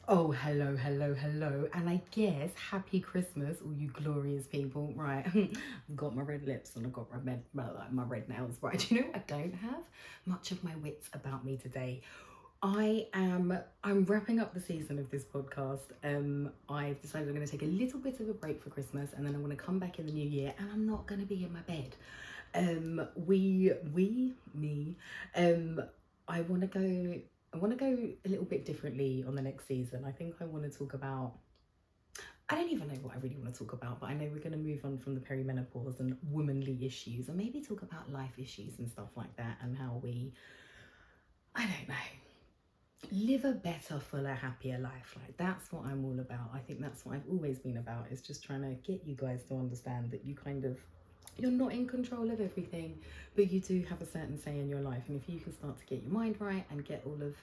Oh, hello, hello, hello. And I guess happy Christmas, all you glorious people. Right, I've got my red lips and I've got my red nails. Right, do you know, I don't have much of my wits about me today. I'm wrapping up the season of this podcast. I've decided I'm going to take a little bit of a break for Christmas, and then I'm going to come back in the new year, and I'm not going to be in my bed. Me. Um, I want to go. I want to go a little bit differently on the next season. I think I want to talk about. I don't even know what I really want to talk about, but I know we're going to move on from the perimenopause and womanly issues, and maybe talk about life issues and stuff like that, and how we, I don't know, live a better, fuller, happier life. Like, that's what I'm all about. I think that's what I've always been about, is just trying to get you guys to understand that you're not in control of everything, but you do have a certain say in your life. And if you can start to get your mind right and get all of,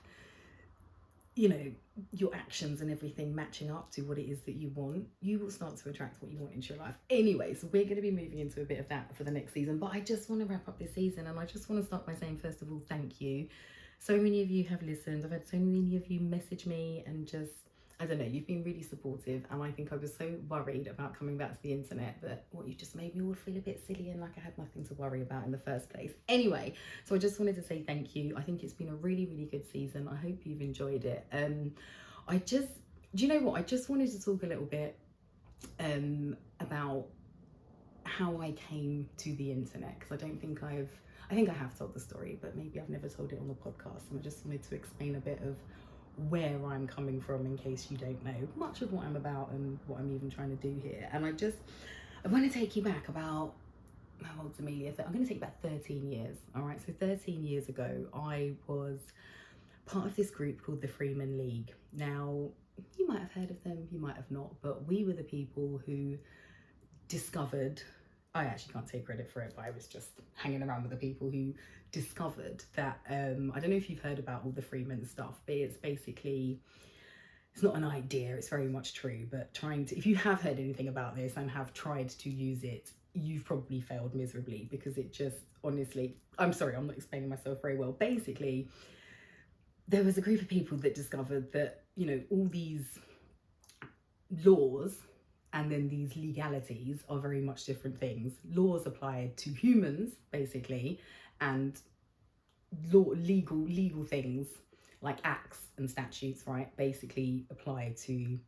you know, your actions and everything matching up to what it is that you want, you will start to attract what you want into your life. Anyway, so we're going to be moving into a bit of that for the next season, but I just want to wrap up this season, and I just want to start by saying, first of all, thank you. So many of you have listened. I've had so many of you message me and just, I don't know, you've been really supportive. And I think I was so worried about coming back to the internet that what you just made me all feel a bit silly and like I had nothing to worry about in the first place. Anyway, so I just wanted to say thank you. I think it's been a really, really good season. I hope you've enjoyed it. Do you know what? I just wanted to talk a little bit about how I came to the internet, because I think I have told the story, but maybe I've never told it on the podcast. And I just wanted to explain a bit of where I'm coming from, in case you don't know much of what I'm about and what I'm even trying to do here. And I want to take you back about, how old's Amelia? I'm going to take you back 13 years. All right. So 13 years ago, I was part of this group called the Freeman League. Now, you might have heard of them, you might have not, but we were the people who discovered, I actually can't take credit for it, but I was just hanging around with the people who discovered that, I don't know if you've heard about all the Freeman stuff, but it's basically, it's not an idea, it's very much true, but if you have heard anything about this and have tried to use it, you've probably failed miserably, because it just, honestly, I'm sorry, I'm not explaining myself very well. Basically, there was a group of people that discovered that, you know, all these laws and then these legalities are very much different things. Laws apply to humans, basically, and legal things like acts and statutes, right, basically apply to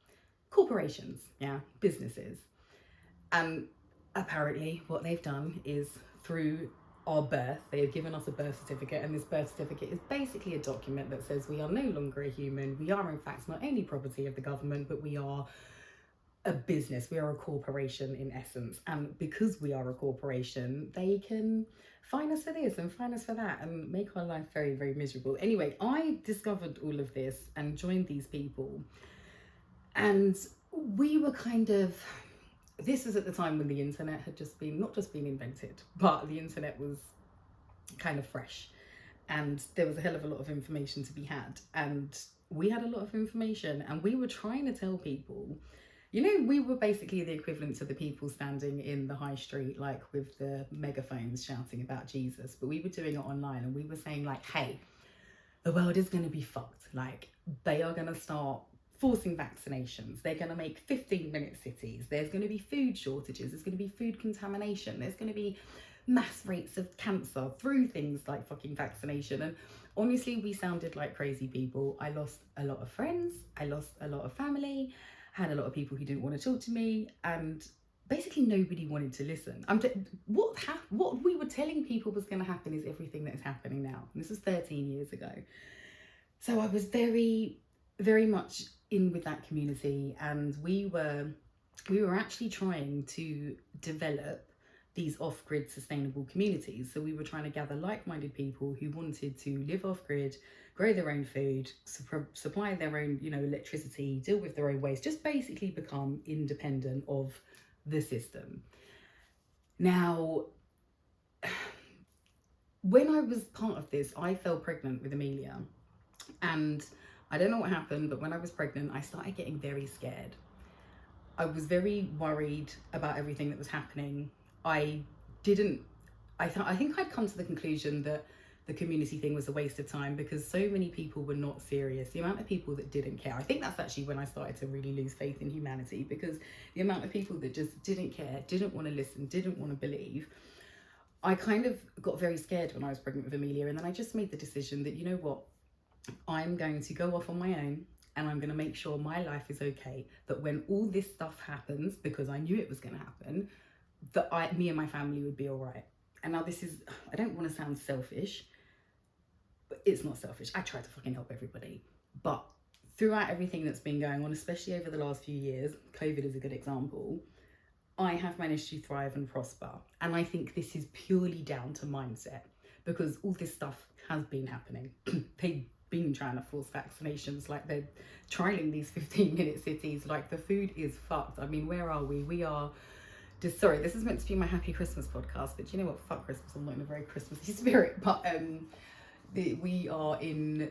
corporations, yeah, businesses. And apparently what they've done is, through our birth, they have given us a birth certificate, and this birth certificate is basically a document that says we are no longer a human. We are in fact not only property of the government, but we are a business, we are a corporation in essence. And because we are a corporation, they can fine us for this and fine us for that and make our life very, very miserable. Anyway, I discovered all of this and joined these people, and we were kind of, this was at the time when the internet had not just been invented, but the internet was kind of fresh, and there was a hell of a lot of information to be had, and we had a lot of information, and we were trying to tell people, you know, we were basically the equivalent to the people standing in the high street, like with the megaphones shouting about Jesus, but we were doing it online, and we were saying like, hey, the world is going to be fucked. Like, they are going to start forcing vaccinations. They're going to make 15-minute cities. There's going to be food shortages. There's going to be food contamination. There's going to be mass rates of cancer through things like fucking vaccination. And honestly, we sounded like crazy people. I lost a lot of friends. I lost a lot of family. Had a lot of people who didn't want to talk to me, and basically nobody wanted to listen. What we were telling people was going to happen is everything that is happening now. And this was 13 years ago. So I was very, very much in with that community, and we were actually trying to develop these off-grid sustainable communities. So we were trying to gather like-minded people who wanted to live off-grid, grow their own food, supply their own, you know, electricity, deal with their own waste, just basically become independent of the system. Now, when I was part of this, I fell pregnant with Amelia, and I don't know what happened, but when I was pregnant, I started getting very scared. I was very worried about everything that was happening. I think I'd come to the conclusion that the community thing was a waste of time because so many people were not serious. The amount of people that didn't care, I think that's actually when I started to really lose faith in humanity, because the amount of people that just didn't care, didn't want to listen, didn't want to believe. I kind of got very scared when I was pregnant with Amelia, and then I just made the decision that, you know what, I'm going to go off on my own and I'm going to make sure my life is okay, that when all this stuff happens, because I knew it was going to happen, that me and my family would be all right. And now this is, I don't want to sound selfish, but it's not selfish. I try to fucking help everybody. But throughout everything that's been going on, especially over the last few years, COVID is a good example, I have managed to thrive and prosper. And I think this is purely down to mindset, because all this stuff has been happening. They've been trying to force vaccinations, like they're trialing these 15-minute cities, like the food is fucked. I mean, where are we? We are just, sorry, this is meant to be my happy Christmas podcast, but you know what, fuck Christmas, I'm not in a very Christmassy spirit, but we are in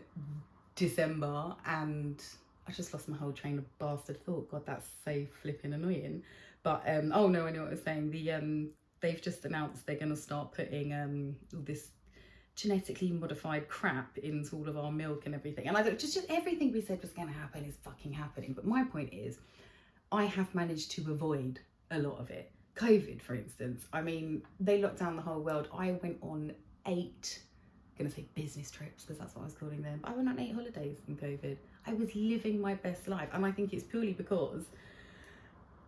December and I just lost my whole train of bastard thought. God, that's so flipping annoying. But oh no, I know what I was saying. They've just announced they're going to start putting all this genetically modified crap into all of our milk and everything. And I don't, just everything we said was going to happen is fucking happening. But my point is, I have managed to avoid a lot of it. COVID, for instance. I mean, they locked down the whole world. I went on 8, I'm going to say business trips because that's what I was calling them. But I went on 8 holidays in COVID. I was living my best life. And I think it's purely because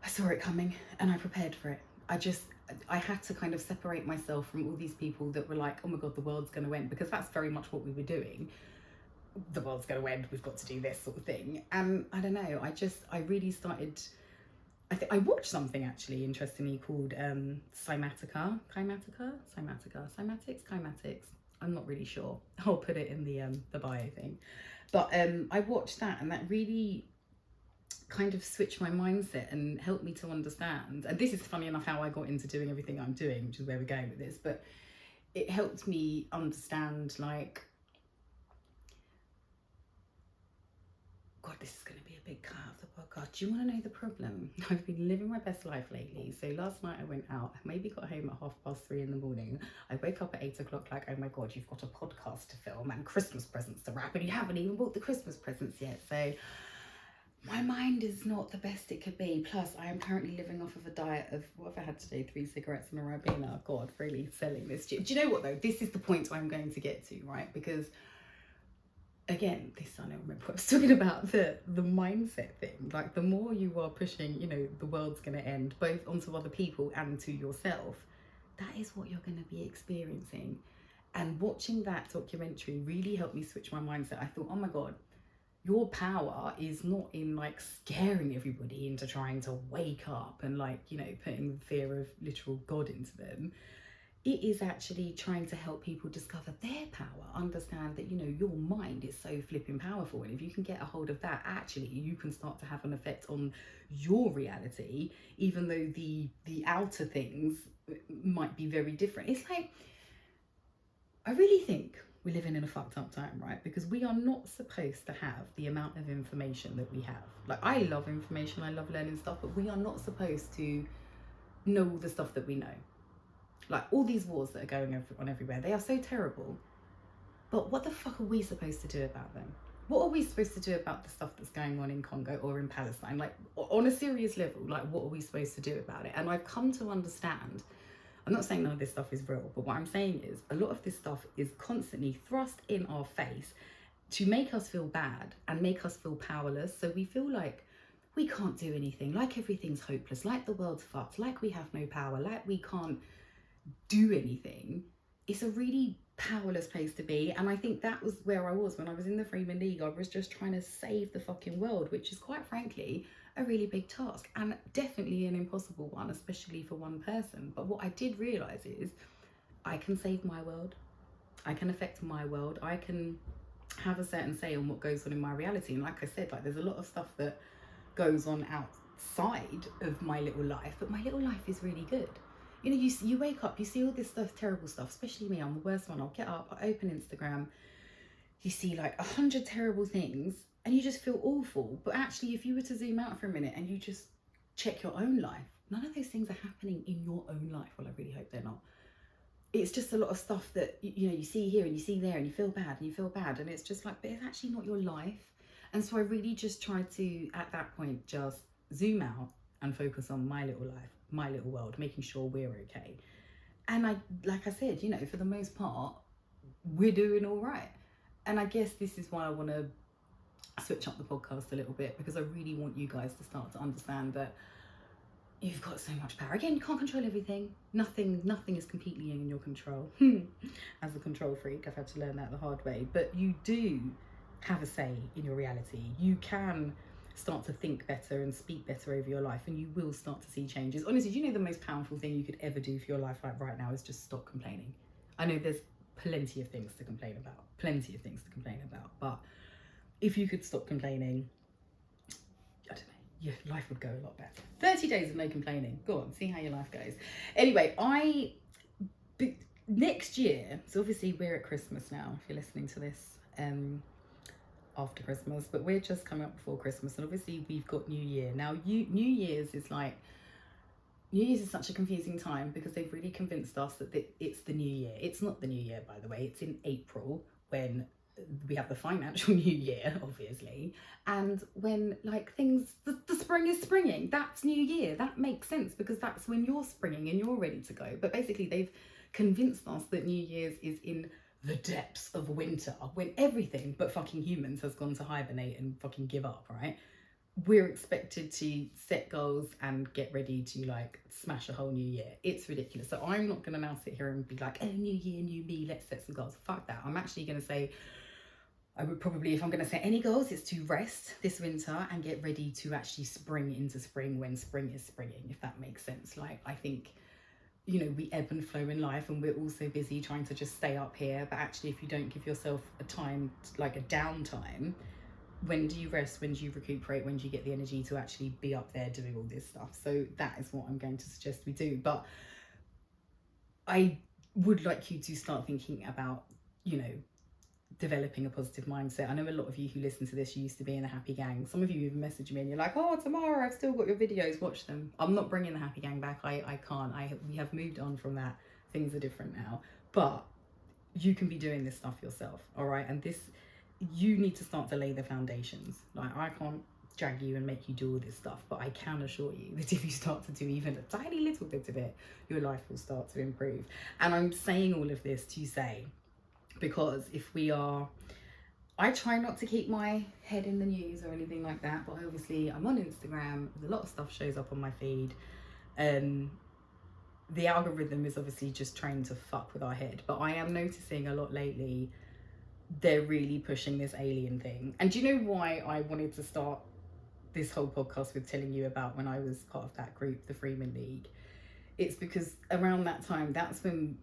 I saw it coming and I prepared for it. I had to kind of separate myself from all these people that were like, oh my God, the world's going to end, because that's very much what we were doing. The world's going to end, we've got to do this sort of thing. And I don't know, I really started, I watched something actually interestingly called Cymatics. I'm not really sure. I'll put it in the bio thing. But I watched that, and that really kind of switched my mindset and helped me to understand. And this is funny enough how I got into doing everything I'm doing, which is where we're going with this. But it helped me understand, like, God, this is going to be a big cut of the podcast. Do you want to know the problem? I've been living my best life lately. So last night I went out, I maybe got home at 3:30 in the morning. I wake up at 8 o'clock like, oh my God, you've got a podcast to film and Christmas presents to wrap, and you haven't even bought the Christmas presents yet. So my mind is not the best it could be. Plus, I am currently living off of a diet of, what have I had today? 3 cigarettes and a Ribena. God, really selling this. Do you know what though? This is the point I'm going to get to, right? Because again, I don't remember what I was talking about, the mindset thing. Like, the more you are pushing, you know, the world's going to end, both onto other people and to yourself, that is what you're going to be experiencing. And watching that documentary really helped me switch my mindset. I thought, oh my God, your power is not in like scaring everybody into trying to wake up and like, you know, putting the fear of literal God into them. It is actually trying to help people discover their power, understand that, you know, your mind is so flipping powerful. And if you can get a hold of that, actually, you can start to have an effect on your reality, even though the outer things might be very different. It's like, I really think we're living in a fucked up time, right? Because we are not supposed to have the amount of information that we have. Like, I love information, I love learning stuff, but we are not supposed to know all the stuff that we know. Like, all these wars that are going on everywhere, they are so terrible. But what the fuck are we supposed to do about them? What are we supposed to do about the stuff that's going on in Congo or in Palestine? Like, on a serious level, like, what are we supposed to do about it? And I've come to understand, I'm not saying none of this stuff is real, but what I'm saying is a lot of this stuff is constantly thrust in our face to make us feel bad and make us feel powerless. So we feel like we can't do anything, like everything's hopeless, like the world's fucked, like we have no power, like we can't do anything. It's a really powerless place to be. And I think that was where I was when I was in the Freeman League. I was just trying to save the fucking world, which is quite frankly a really big task and definitely an impossible one, especially for one person. But what I did realize is I can save my world, I can affect my world, I can have a certain say on what goes on in my reality. And like I said, like, there's a lot of stuff that goes on outside of my little life, but my little life is really good. You know, you wake up, you see all this stuff, terrible stuff, especially me, I'm the worst one. I'll get up, I open Instagram, you see like 100 terrible things and you just feel awful. But actually, if you were to zoom out for a minute and you just check your own life, none of those things are happening in your own life. Well, I really hope they're not. it's just a lot of stuff that, you know, you see here and you see there and you feel bad and you feel bad. And it's just like, but it's actually not your life. And so I really just tried to, at that point, just zoom out and focus on my little life, my little world, making sure we're okay. And like I said, you know, for the most part, we're doing all right. And I guess this is why I want to switch up the podcast a little bit, because I really want you guys to start to understand that you've got so much power. Again, you can't control everything. Nothing is completely in your control. As a control freak, I've had to learn that the hard way. But you do have a say in your reality. You can start to think better and speak better over your life, and you will start to see changes. Honestly, do you know the most powerful thing you could ever do for your life right now is just stop complaining? I know there's plenty of things to complain about, but if you could stop complaining, I don't know, your life would go a lot better. 30 days of no complaining. Go on, see how your life goes. Anyway, next year, so obviously we're at Christmas now, if you're listening to this after Christmas, but we're just coming up before Christmas, and obviously we've got New Year. Now, New Year's is such a confusing time, because they've really convinced us that it's the new year. It's not the new year, by the way. It's in April, when we have the financial new year, obviously, and when like the spring is springing. That's New Year. That makes sense, because that's when you're springing and you're ready to go. But basically they've convinced us that New Year's is in the depths of winter, when everything but fucking humans has gone to hibernate and fucking give up, right? We're expected to set goals and get ready to like smash a whole new year. It's ridiculous. So I'm not gonna now sit here and be like, oh, new year, new me, let's set some goals. Fuck that. I'm actually gonna say, I would probably, if I'm gonna set any goals, it's to rest this winter and get ready to actually spring into spring when spring is springing, if that makes sense. Like, I think, you know, we ebb and flow in life, and we're all so busy trying to just stay up here. But actually, if you don't give yourself a time, like a downtime, when do you rest? When do you recuperate? When do you get the energy to actually be up there doing all this stuff? So that is what I'm going to suggest we do. But I would like you to start thinking about, you know, developing a positive mindset. I know a lot of you who listen to this, you used to be in the happy gang. Some of you even message me and you're like, oh, Tamara, I've still got your videos, watch them. I'm not bringing the happy gang back. I can't. We have moved on from that. Things are different now. But you can be doing this stuff yourself, all right? And this, you need to start to lay the foundations. Like, I can't drag you and make you do all this stuff, but I can assure you that if you start to do even a tiny little bit of it, your life will start to improve. And I'm saying all of this to say, because if we are, I try not to keep my head in the news or anything like that, but obviously I'm on Instagram, a lot of stuff shows up on my feed. The algorithm is obviously just trying to fuck with our head, but I am noticing a lot lately they're really pushing this alien thing. And do you know why I wanted to start this whole podcast with telling you about when I was part of that group, the Freeman League? It's because around that time, that's when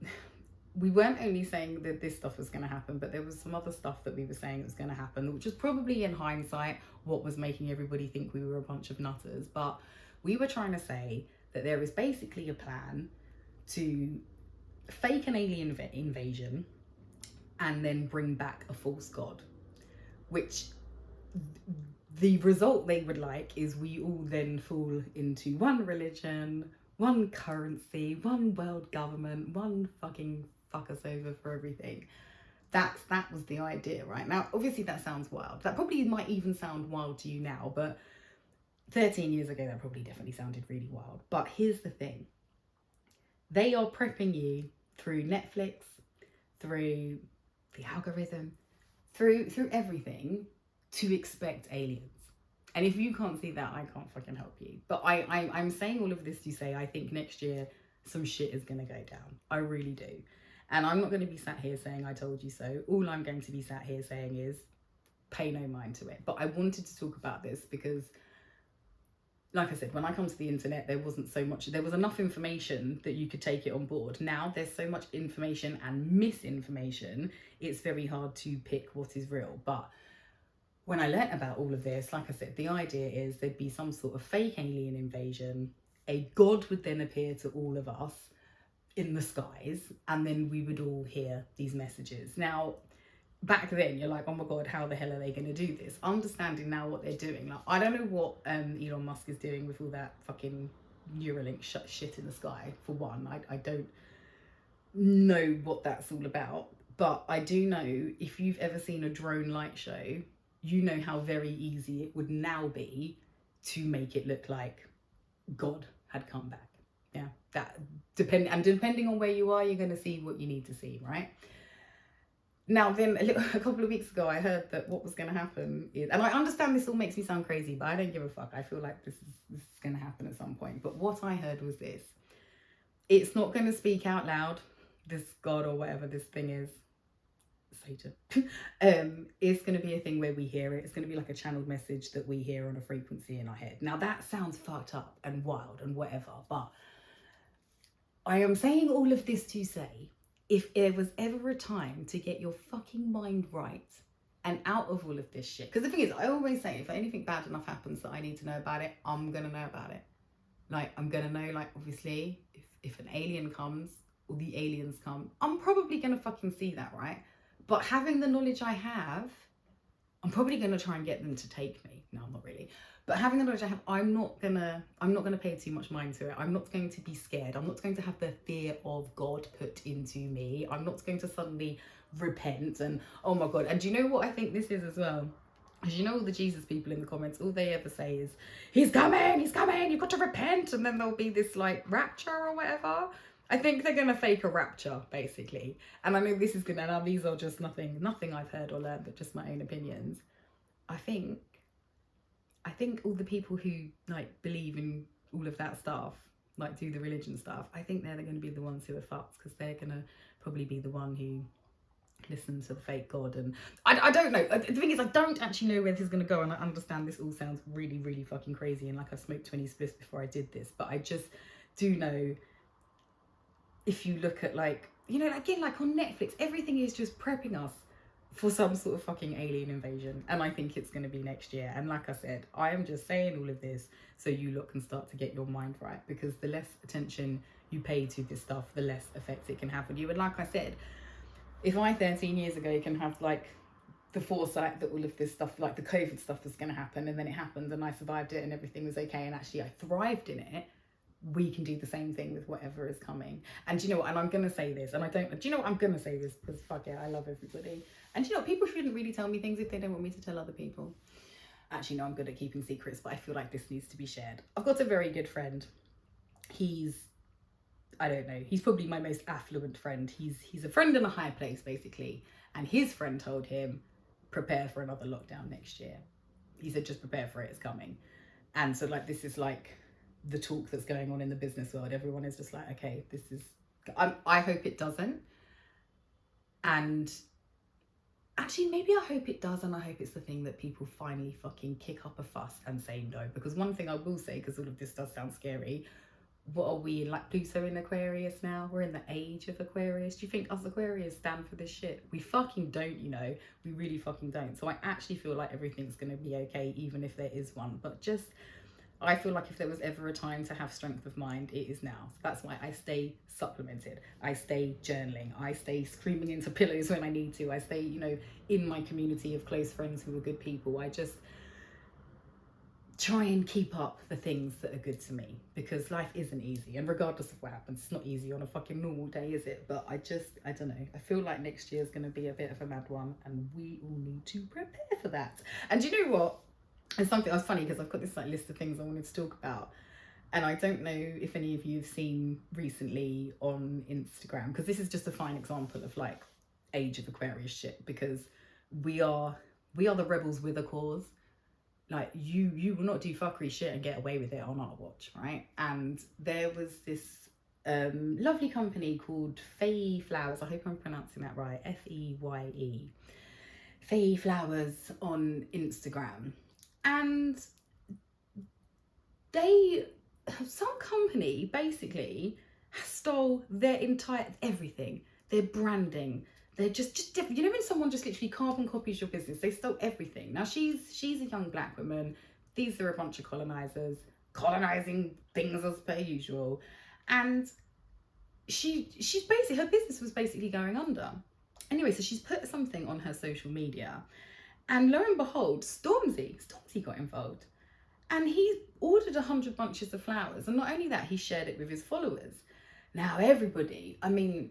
we weren't only saying that this stuff was going to happen, but there was some other stuff that we were saying was going to happen, which was probably in hindsight what was making everybody think we were a bunch of nutters. But we were trying to say that there is basically a plan to fake an alien invasion and then bring back a false god, which the result they would like is we all then fall into one religion, one currency, one world government, one fucking fuck us over for everything. That was the idea, right? Now, obviously that sounds wild. That probably might even sound wild to you now, but 13 years ago, that probably definitely sounded really wild. But here's the thing. They are prepping you through Netflix, through the algorithm, through everything to expect aliens. And if you can't see that, I can't fucking help you. But I'm saying all of this to say I think next year some shit is going to go down. I really do. And I'm not going to be sat here saying I told you so. All I'm going to be sat here saying is pay no mind to it. But I wanted to talk about this because, like I said, when I come to the internet, there wasn't so much, there was enough information that you could take it on board. Now there's so much information and misinformation, it's very hard to pick what is real. But when I learnt about all of this, like I said, the idea is there'd be some sort of fake alien invasion. A god would then appear to all of us in the skies, and then we would all hear these messages. Now, back then, you're like, oh my God, how the hell are they going to do this? Understanding now what they're doing. Like, I don't know what Elon Musk is doing with all that fucking Neuralink shit in the sky, for one. I don't know what that's all about, but I do know if you've ever seen a drone light show, you know how very easy it would now be to make it look like God had come back. Yeah, that depending on where you are, you're going to see what you need to see, right? Now, then a couple of weeks ago, I heard that what was going to happen is, and I understand this all makes me sound crazy, but I don't give a fuck. I feel like this is going to happen at some point. But what I heard was this: it's not going to speak out loud. This God or whatever this thing is, Satan, it's going to be a thing where we hear it. It's going to be like a channeled message that we hear on a frequency in our head. Now that sounds fucked up and wild and whatever, but I am saying all of this to say, if there was ever a time to get your fucking mind right and out of all of this shit, because the thing is, I always say, if anything bad enough happens that I need to know about it, I'm going to know about it. Like, I'm going to know, like, obviously, if an alien comes or the aliens come, I'm probably going to fucking see that, right? But having the knowledge I have, I'm probably going to try and get them to take me. No, I'm not really. But having the knowledge I have, I'm not gonna pay too much mind to it. I'm not going to be scared. I'm not going to have the fear of God put into me. I'm not going to suddenly repent and, oh my God. And do you know what I think this is as well? As you know, all the Jesus people in the comments, all they ever say is, he's coming, you've got to repent. And then there'll be this like rapture or whatever. I think they're going to fake a rapture, basically. And I know this is now these are just nothing I've heard or learned, but just my own opinions. I think all the people who like believe in all of that stuff, like do the religion stuff, I think they're going to be the ones who are fucked, because they're going to probably be the one who listen to the fake God. And I don't know. The thing is, I don't actually know where this is going to go, and I understand this all sounds really, really fucking crazy, and like I smoked 20 spliffs before I did this, but I just do know, if you look at like, you know, again, like on Netflix, everything is just prepping us for some sort of fucking alien invasion, and I think it's going to be next year. And like I said, I am just saying all of this so you lot can start to get your mind right, because the less attention you pay to this stuff, the less effect it can have on you. And like I said, if I 13 years ago can have like the foresight that all of this stuff, like the COVID stuff was going to happen, and then it happened and I survived it and everything was okay, and actually I thrived in it, we can do the same thing with whatever is coming. And do you know what? And I'm going to say this, and do you know what? I'm going to say this because fuck it, I love everybody. And do you know what? People shouldn't really tell me things if they don't want me to tell other people. Actually, no, I'm good at keeping secrets, but I feel like this needs to be shared. I've got a very good friend. I don't know, he's probably my most affluent friend. He's a friend in a high place, basically. And his friend told him, prepare for another lockdown next year. He said, just prepare for it, it's coming. And so like, this is like the talk that's going on in the business world. Everyone is just like, okay, this is, I hope it doesn't. And actually, maybe I hope it does, and I hope it's the thing that people finally fucking kick up a fuss and say no. Because one thing I will say, because all of this does sound scary, what are we in, like Pluto in Aquarius now? We're in the age of Aquarius. Do you think us Aquarius stand for this shit? We fucking don't, you know. We really fucking don't. So I actually feel like everything's going to be okay, even if there is one. But just, I feel like if there was ever a time to have strength of mind, it is now. So that's why I stay supplemented. I stay journaling. I stay screaming into pillows when I need to. I stay, you know, in my community of close friends who are good people. I just try and keep up the things that are good to me, because life isn't easy, and regardless of what happens, it's not easy on a fucking normal day, is it? But I don't know, I feel like next year is going to be a bit of a mad one, and we all need to prepare for that. And you know what, it's something that's funny, because I've got this like list of things I wanted to talk about, and I don't know if any of you have seen recently on Instagram, because this is just a fine example of like age of Aquarius shit, because we are the rebels with a cause. Like, you will not do fuckery shit and get away with it on our watch, right? And there was this lovely company called Faye Flowers. I hope I'm pronouncing that right. Feye. Faye Flowers on Instagram. And some company basically stole their entire everything, their branding. They're just different. You know, when someone just literally carbon copies your business, they stole everything. Now she's a young black woman. These are a bunch of colonizers colonizing things as per usual, and she's basically, her business was basically going under. Anyway, so she's put something on her social media, and lo and behold, Stormzy got involved, and he ordered 100 bunches of flowers, and not only that, he shared it with his followers. Now everybody, I mean,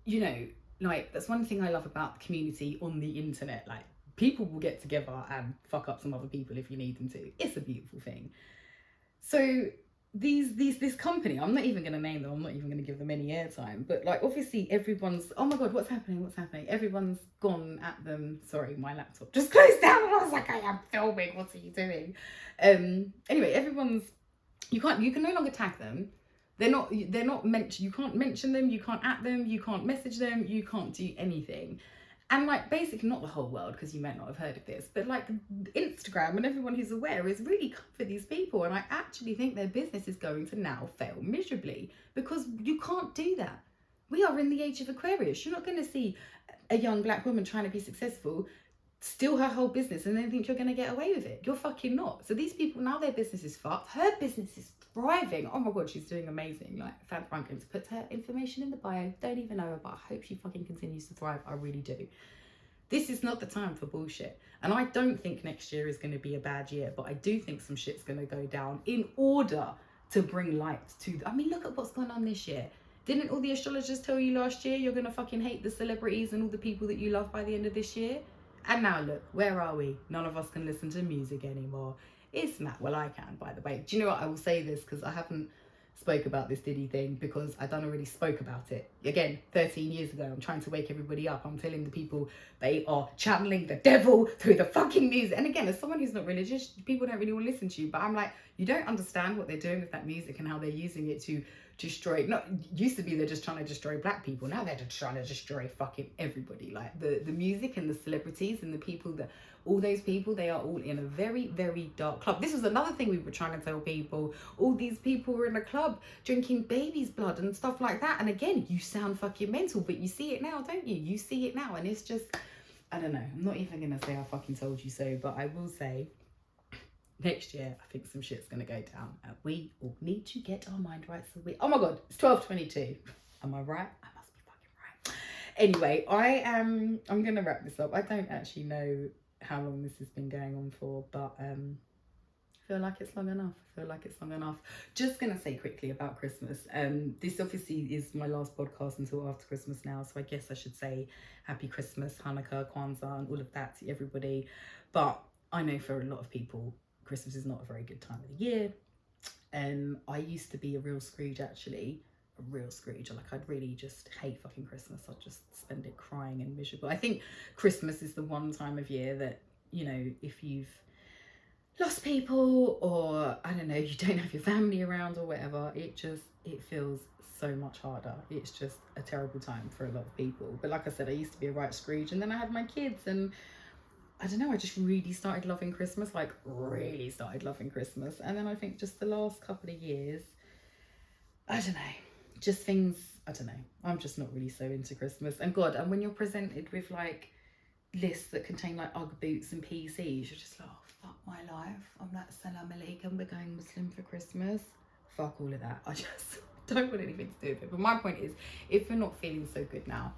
you know, like, that's one thing I love about the community on the internet. Like, people will get together and fuck up some other people if you need them to. It's a beautiful thing. So this company, I'm not even going to name them, I'm not even going to give them any airtime, but like, obviously everyone's, oh my god, what's happening, everyone's gone at them. Sorry, my laptop just closed down and I was like, I am filming, what are you doing? Anyway, you can no longer tag them. They're not mentioned. You can't mention them, you can't at them, you can't message them, you can't do anything. And like, basically, not the whole world, because you might not have heard of this, but like, Instagram and everyone who's aware is really good for these people. And I actually think their business is going to now fail miserably, because you can't do that. We are in the age of Aquarius. You're not going to see a young black woman trying to be successful steal her whole business and then think you're going to get away with it. You're fucking not. So these people, now their business is fucked. Her business is thriving. Oh my god, she's doing amazing. Like, I'm going to put her information in the bio. Don't even know her, but I hope she fucking continues to thrive. I really do. This is not the time for bullshit. And I don't think next year is going to be a bad year, but I do think some shit's going to go down in order to bring light to... I mean, look at what's going on this year. Didn't all the astrologers tell you last year you're going to fucking hate the celebrities and all the people that you love by the end of this year? And now look, where are we? None of us can listen to music anymore. It's mad. Well, I can, by the way. Do you know what? I will say this because I haven't spoke about this Diddy thing, because I don't already spoke about it. Again, 13 years ago, I'm trying to wake everybody up. I'm telling the people they are channeling the devil through the fucking music. And again, as someone who's not religious, people don't really want to listen to you. But I'm like, you don't understand what they're doing with that music and how they're using it to destroy. Not used to be they're just trying to destroy black people. Now they're just trying to destroy fucking everybody. Like, the music and the celebrities and the people that, all those people, they are all in a very, very dark club. This was another thing we were trying to tell people. All these people were in a club drinking baby's blood and stuff like that. And again, you sound fucking mental, but you see it now, don't you? You see it now, and it's just, I don't know. I'm not even gonna say I fucking told you so, but I will say, next year, I think some shit's gonna go down. And we all need to get our mind right. So oh my god, it's 12:22. Am I right? I must be fucking right. Anyway, I'm gonna wrap this up. I don't actually know how long this has been going on for, but I feel like it's long enough. Just gonna say quickly about Christmas. This obviously is my last podcast until after Christmas now, so I guess I should say happy Christmas, Hanukkah, Kwanzaa, and all of that to everybody. But I know for a lot of people, Christmas is not a very good time of the year. I used to be a real Scrooge, actually. A real Scrooge. Like, I'd really just hate fucking Christmas. I'd just spend it crying and miserable. I think Christmas is the one time of year that, you know, if you've lost people, or I don't know, you don't have your family around or whatever, it feels so much harder. It's just a terrible time for a lot of people. But like I said, I used to be a right Scrooge, and then I had my kids, and I don't know, I just really started loving Christmas. And then I think just the last couple of years, I don't know, just things, I don't know, I'm just not really so into Christmas. And God, and when you're presented with like lists that contain like Ugg boots and PCs, you're just like, oh, fuck my life, I'm like, salam alaikum, we're going Muslim for Christmas. Fuck all of that. I just don't want anything to do with it. But my point is, if you're not feeling so good now,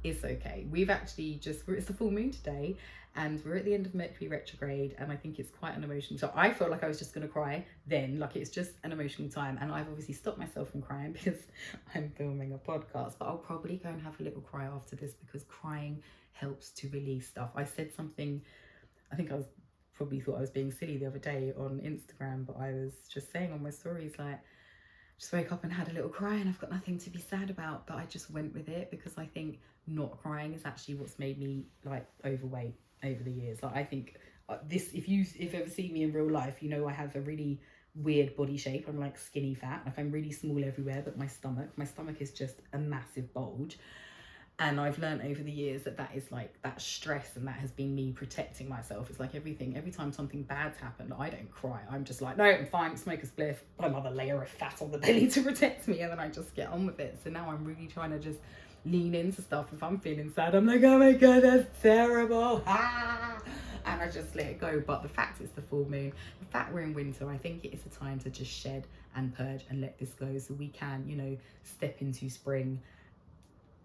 it's okay. We've actually it's the full moon today, and we're at the end of Mercury retrograde, and I think it's quite an emotional. So I felt like I was just going to cry then, like it's just an emotional time, and I've obviously stopped myself from crying because I'm filming a podcast, but I'll probably go and have a little cry after this, because crying helps to release stuff. I said something, I think probably thought I was being silly the other day on Instagram, but I was just saying on my stories, like, just woke up and had a little cry, and I've got nothing to be sad about, but I just went with it, because I think not crying is actually what's made me like overweight over the years. Like, I think if you've ever seen me in real life, you know I have a really weird body shape. I'm like skinny fat. Like, I'm really small everywhere, but my stomach is just a massive bulge. And I've learned over the years that is like that stress, and that has been me protecting myself. It's like every time something bad's happened, I don't cry. I'm just like, no, I'm fine, smoke a spliff, put another layer of fat on the belly to protect me, and then I just get on with it. So now I'm really trying to just lean into stuff. If I'm feeling sad, I'm like, oh my god, that's terrible. And I just let it go. But the fact it's the full moon, the fact we're in winter, I think it is a time to just shed and purge and let this go, so we can, you know, step into spring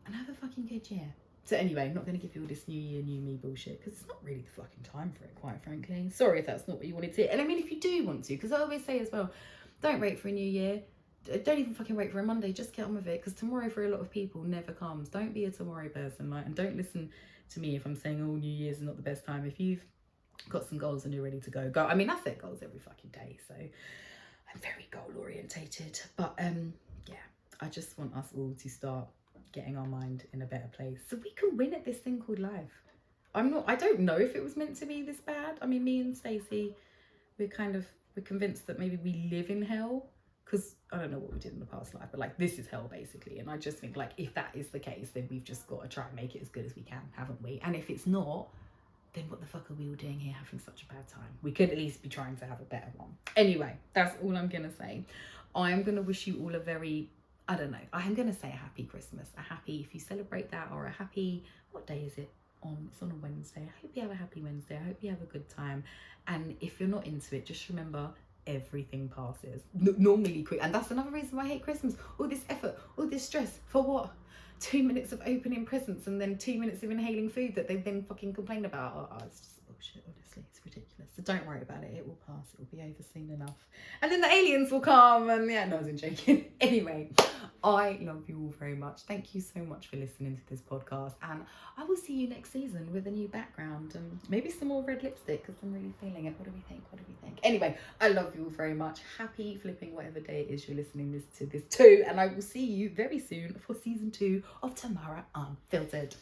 and have a fucking good year. So anyway, I'm not going to give you all this new year, new me bullshit, because it's not really the fucking time for it, quite frankly. Sorry if that's not what you wanted to. And I mean, if you do want to, because I always say as well, don't wait for a new year. don't even fucking wait for a Monday, just get on with it, because tomorrow for a lot of people never comes. Don't be a tomorrow person, like, and don't listen to me if I'm saying, oh, New Year's is not the best time. If you've got some goals and you're ready to go. I mean, I set goals every fucking day, so I'm very goal orientated. But yeah, I just want us all to start getting our mind in a better place so we can win at this thing called life. I don't know if it was meant to be this bad. I mean, me and Stacey, we're convinced that maybe we live in hell, because I don't know what we did in the past life, but like, this is hell basically. And I just think, like, if that is the case, then we've just got to try and make it as good as we can, haven't we? And if it's not, then what the fuck are we all doing here having such a bad time? We could at least be trying to have a better one. Anyway, that's all I'm gonna say. I'm gonna wish you all a very, I don't know, I'm gonna say a happy Christmas, a happy, if you celebrate that, or a happy, what day is it? It's on a Wednesday. I hope you have a happy Wednesday. I hope you have a good time. And if you're not into it, just remember, everything passes normally quick. And that's another reason why I hate Christmas. All this effort, all this stress, for what? 2 minutes of opening presents and then 2 minutes of inhaling food that they then fucking complain about. Oh, it's just bullshit, honestly. It's ridiculous. So don't worry about it. It will pass. It will be over soon enough. And then the aliens will come, and yeah, no, I wasn't joking. Anyway, I love you all very much. Thank you so much for listening to this podcast, and I will see you next season with a new background and maybe some more red lipstick, because I'm really feeling it. What do we think? Anyway, I love you all very much. Happy flipping whatever day it is you're listening to this too, and I will see you very soon for season 2 of Tamara Unfiltered.